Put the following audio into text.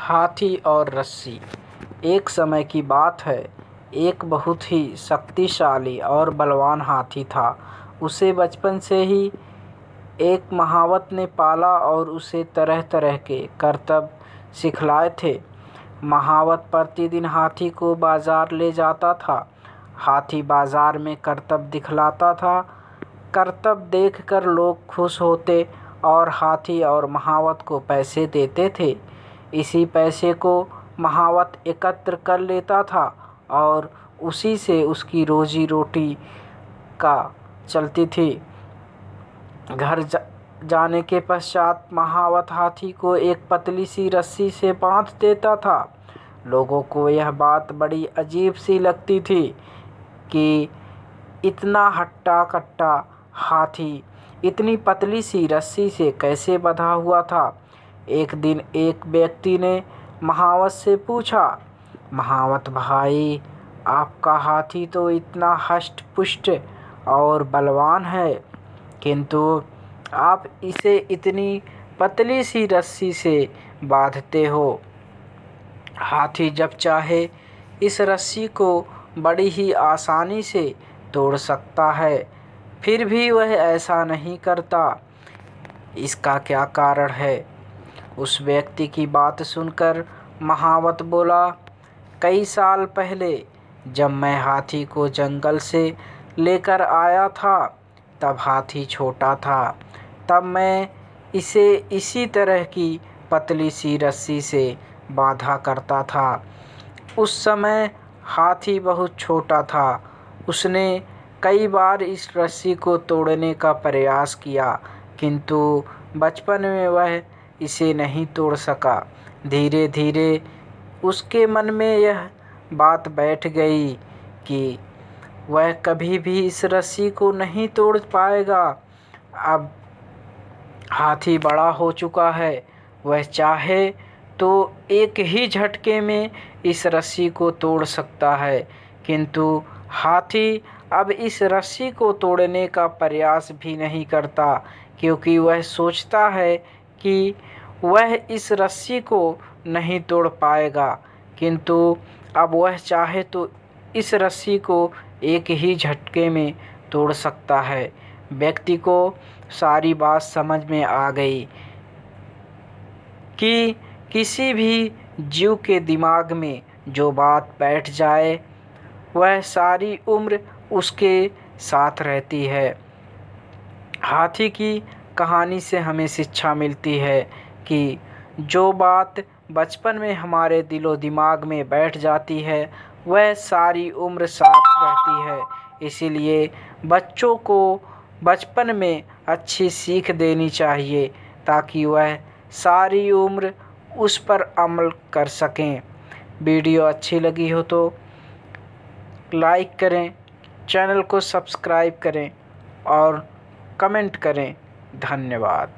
हाथी और रस्सी। एक समय की बात है, एक बहुत ही शक्तिशाली और बलवान हाथी था। उसे बचपन से ही एक महावत ने पाला और उसे तरह तरह के करतब सिखलाए थे। महावत प्रतिदिन हाथी को बाजार ले जाता था। हाथी बाजार में करतब दिखलाता था। करतब देखकर लोग खुश होते और हाथी और महावत को पैसे देते थे। इसी पैसे को महावत एकत्र कर लेता था और उसी से उसकी रोजी रोटी का चलती थी। घर जाने के पश्चात महावत हाथी को एक पतली सी रस्सी से बांध देता था। लोगों को यह बात बड़ी अजीब सी लगती थी कि इतना हट्टा कट्टा हाथी इतनी पतली सी रस्सी से कैसे बंधा हुआ था। एक दिन एक व्यक्ति ने महावत से पूछा, महावत भाई, आपका हाथी तो इतना हष्ट पुष्ट और बलवान है, किंतु आप इसे इतनी पतली सी रस्सी से बांधते हो। हाथी जब चाहे इस रस्सी को बड़ी ही आसानी से तोड़ सकता है, फिर भी वह ऐसा नहीं करता। इसका क्या कारण है? उस व्यक्ति की बात सुनकर महावत बोला, कई साल पहले जब मैं हाथी को जंगल से लेकर आया था, तब हाथी छोटा था। तब मैं इसे इसी तरह की पतली सी रस्सी से बांधा करता था। उस समय हाथी बहुत छोटा था। उसने कई बार इस रस्सी को तोड़ने का प्रयास किया, किंतु बचपन में वह इसे नहीं तोड़ सका। धीरे धीरे उसके मन में यह बात बैठ गई कि वह कभी भी इस रस्सी को नहीं तोड़ पाएगा। अब हाथी बड़ा हो चुका है, वह चाहे तो एक ही झटके में इस रस्सी को तोड़ सकता है, किंतु हाथी अब इस रस्सी को तोड़ने का प्रयास भी नहीं करता, क्योंकि वह सोचता है कि वह इस रस्सी को नहीं तोड़ पाएगा। किंतु अब वह चाहे तो इस रस्सी को एक ही झटके में तोड़ सकता है। व्यक्ति को सारी बात समझ में आ गई कि किसी भी जीव के दिमाग में जो बात बैठ जाए, वह सारी उम्र उसके साथ रहती है। हाथी की कहानी से हमें शिक्षा मिलती है कि जो बात बचपन में हमारे दिलो दिमाग में बैठ जाती है, वह सारी उम्र साथ रहती है। इसीलिए बच्चों को बचपन में अच्छी सीख देनी चाहिए, ताकि वह सारी उम्र उस पर अमल कर सकें। वीडियो अच्छी लगी हो तो लाइक करें, चैनल को सब्सक्राइब करें और कमेंट करें। धन्यवाद।